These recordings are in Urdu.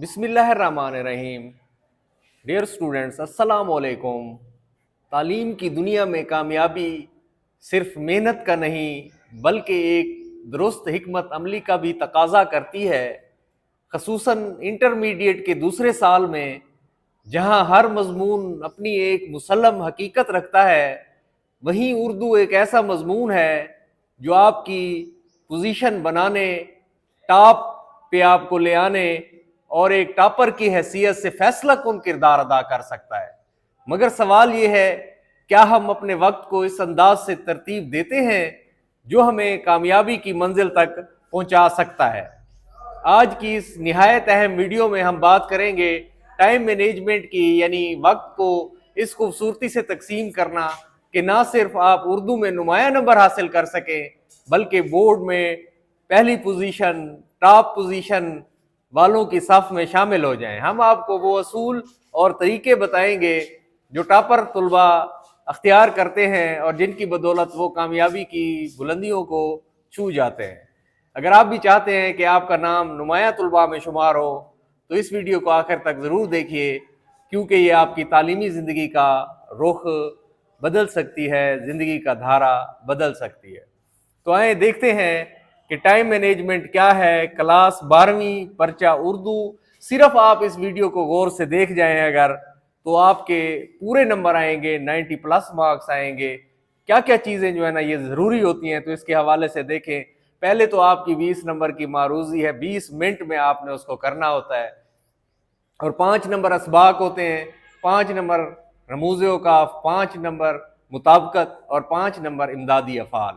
بسم اللہ الرحمن الرحیم. ڈیئر اسٹوڈنٹس، السلام علیکم. تعلیم کی دنیا میں کامیابی صرف محنت کا نہیں بلکہ ایک درست حکمت عملی کا بھی تقاضا کرتی ہے، خصوصاً انٹرمیڈیٹ کے دوسرے سال میں، جہاں ہر مضمون اپنی ایک مسلم حقیقت رکھتا ہے. وہیں اردو ایک ایسا مضمون ہے جو آپ کی پوزیشن بنانے، ٹاپ پہ آپ کو لے آنے اور ایک ٹاپر کی حیثیت سے فیصلہ کن کردار ادا کر سکتا ہے. مگر سوال یہ ہے، کیا ہم اپنے وقت کو اس انداز سے ترتیب دیتے ہیں جو ہمیں کامیابی کی منزل تک پہنچا سکتا ہے؟ آج کی اس نہایت اہم ویڈیو میں ہم بات کریں گے ٹائم مینجمنٹ کی، یعنی وقت کو اس خوبصورتی سے تقسیم کرنا کہ نہ صرف آپ اردو میں نمایاں نمبر حاصل کر سکیں بلکہ بورڈ میں پہلی پوزیشن، ٹاپ پوزیشن والوں کی صف میں شامل ہو جائیں. ہم آپ کو وہ اصول اور طریقے بتائیں گے جو ٹاپر طلبہ اختیار کرتے ہیں اور جن کی بدولت وہ کامیابی کی بلندیوں کو چھو جاتے ہیں. اگر آپ بھی چاہتے ہیں کہ آپ کا نام نمایاں طلباء میں شمار ہو تو اس ویڈیو کو آخر تک ضرور دیکھیے، کیونکہ یہ آپ کی تعلیمی زندگی کا رخ بدل سکتی ہے، زندگی کا دھارا بدل سکتی ہے. تو آئیں دیکھتے ہیں کہ ٹائم مینجمنٹ کیا ہے. کلاس 12ویں پرچہ اردو. صرف آپ اس ویڈیو کو غور سے دیکھ جائیں اگر، تو آپ کے پورے نمبر آئیں گے، 90+ مارکس آئیں گے. کیا کیا چیزیں جو ہے نا یہ ضروری ہوتی ہیں تو اس کے حوالے سے دیکھیں. پہلے تو آپ کی 20 نمبر کی معروضی ہے، 20 منٹ میں آپ نے اس کو کرنا ہوتا ہے، اور 5 نمبر اسباق ہوتے ہیں، 5 نمبر رموز اوقاف، 5 نمبر مطابقت اور 5 نمبر امدادی افعال.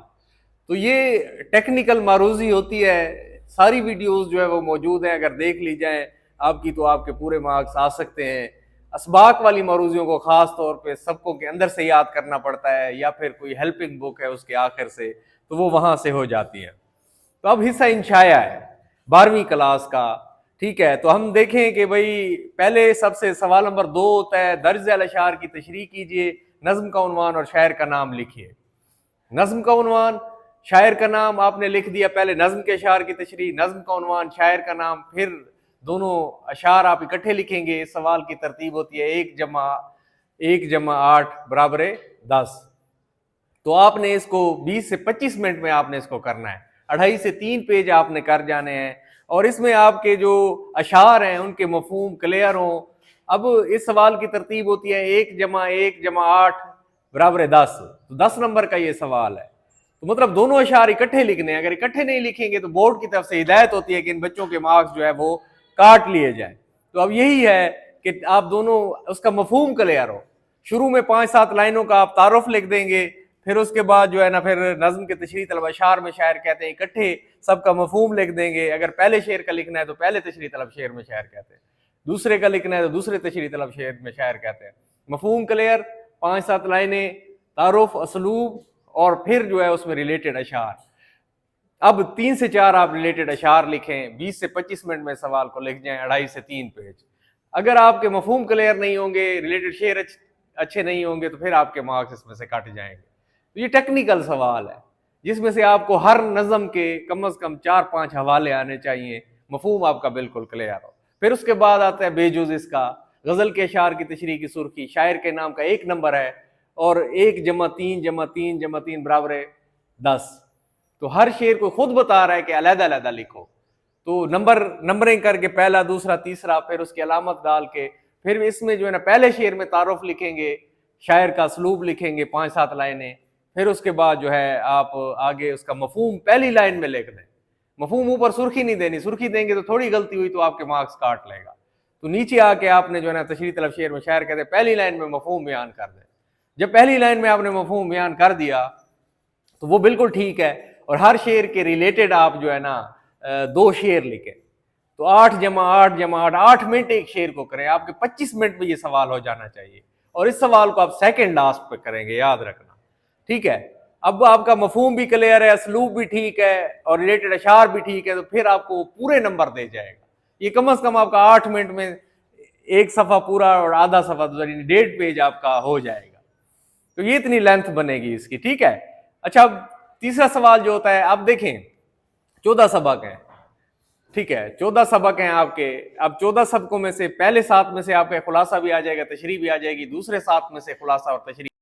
تو یہ ٹیکنیکل معروضی ہوتی ہے. ساری ویڈیوز جو ہے وہ موجود ہیں، اگر دیکھ لی جائیں آپ کی تو آپ کے پورے مارکس آ سکتے ہیں. اسباق والی معروضیوں کو خاص طور پہ سبقوں کے اندر سے یاد کرنا پڑتا ہے، یا پھر کوئی ہیلپنگ بک ہے اس کے آخر سے، تو وہ وہاں سے ہو جاتی ہیں. تو اب حصہ انشاء ہے 12ویں کلاس کا. ٹھیک ہے، تو ہم دیکھیں کہ بھائی پہلے سب سے سوال نمبر 2 ہوتا ہے، درج ذیل اشعار کی تشریح کیجئے، نظم کا عنوان اور شاعر کا نام لکھیے. نظم کا عنوان، شاعر کا نام آپ نے لکھ دیا. پہلے نظم کے اشعار کی تشریح، نظم کا عنوان، شاعر کا نام، پھر دونوں اشعار آپ اکٹھے لکھیں گے. اس سوال کی ترتیب ہوتی ہے 1 جمع 8 برابر 10. تو آپ نے اس کو 20 سے 25 منٹ میں آپ نے اس کو کرنا ہے. 2.5 سے 3 پیج آپ نے کر جانے ہیں، اور اس میں آپ کے جو اشعار ہیں ان کے مفہوم کلیئر ہوں. اب اس سوال کی ترتیب ہوتی ہے 1 جمع 8 برابر 10. تو 10 نمبر کا یہ سوال ہے. تو مطلب دونوں اشعار اکٹھے لکھنے ہیں. اگر اکٹھے نہیں لکھیں گے تو بورڈ کی طرف سے ہدایت ہوتی ہے کہ ان بچوں کے مارکس جو ہے وہ کاٹ لیے جائیں. تو اب یہی ہے کہ آپ دونوں اس کا مفہوم کلیئر ہو. شروع میں 5-7 لائنوں کا آپ تعارف لکھ دیں گے، پھر اس کے بعد جو ہے نا پھر نظم کے تشریح طلب اشعار میں شاعر کہتے ہیں، اکٹھے سب کا مفہوم لکھ دیں گے. اگر پہلے شعر کا لکھنا ہے تو پہلے تشریح طلب شعر میں شاعر کہتے ہیں، دوسرے کا لکھنا ہے تو دوسرے تشریح طلب شعر میں شاعر کہتے ہیں. مفہوم کلیئر، 5-7 لائنیں، تعارف، اسلوب، اور پھر جو ہے اس میں ریلیٹڈ اشعار. اب 3 سے 4 آپ ریلیٹڈ اشعار لکھیں، 20 سے 25 منٹ میں سوال کو لکھ جائیں، 2.5 سے 3 پیج. اگر آپ کے مفہوم کلیئر نہیں ہوں گے، ریلیٹڈ شعر اچھے نہیں ہوں گے تو پھر آپ کے مارکس اس میں سے کٹ جائیں گے. تو یہ ٹیکنیکل سوال ہے جس میں سے آپ کو ہر نظم کے کم از کم 4-5 حوالے آنے چاہیے، مفہوم آپ کا بالکل کلیئر ہو. پھر اس کے بعد آتا ہے بے جز اس کا غزل کے اشعار کی تشریح کی سرخی. شاعر کے نام کا 1 نمبر ہے، اور 1 جمع 3 جمع 3 جمع 3 برابر 10. تو ہر شعر کو خود بتا رہا ہے کہ علیحدہ علیحدہ لکھو. تو نمبرنگ کر کے پہلا، دوسرا، تیسرا، پھر اس کی علامت ڈال کے پھر اس میں جو ہے نا پہلے شعر میں تعارف لکھیں گے، شاعر کا اسلوب لکھیں گے 5-7 لائنیں. پھر اس کے بعد جو ہے آپ آگے اس کا مفہوم پہلی لائن میں لکھ دیں. مفہوم اوپر سرخی نہیں دینی، سرخی دیں گے تو تھوڑی غلطی ہوئی تو آپ کے مارکس کاٹ لے گا. تو نیچے آ کے آپ نے جو ہے نا تشریح طلب شعر میں شاعر کہتے ہیں پہلی لائن میں مفہوم بیان کر دیں. جب پہلی لائن میں آپ نے مفہوم بیان کر دیا تو وہ بالکل ٹھیک ہے، اور ہر شعر کے ریلیٹڈ آپ جو ہے نا 2 شعر لکھیں. تو 8 جمع 8 منٹ ایک شعر کو کریں. آپ کے 25 منٹ میں یہ سوال ہو جانا چاہیے، اور اس سوال کو آپ سیکنڈ لاسٹ پہ کریں گے، یاد رکھنا. ٹھیک ہے، اب آپ کا مفہوم بھی کلیئر ہے، اسلوب بھی ٹھیک ہے، اور ریلیٹڈ اشعار بھی ٹھیک ہے، تو پھر آپ کو پورے نمبر دے جائے گا. یہ کم از کم آپ کا 8 منٹ میں ایک صفحہ پورا اور آدھا صفحہ 1.5 پیج آپ کا ہو جائے گا. تو یہ اتنی لینتھ بنے گی اس کی. ٹھیک ہے. اچھا، اب تیسرا سوال جو ہوتا ہے، اب دیکھیں 14 سبق ہیں. ٹھیک ہے 14 سبق ہیں آپ کے. اب 14 سبقوں میں سے پہلے 7 میں سے آپ کا خلاصہ بھی آ جائے گا, تشریح بھی آ جائے گی, دوسرے 7 میں سے خلاصہ اور تشریح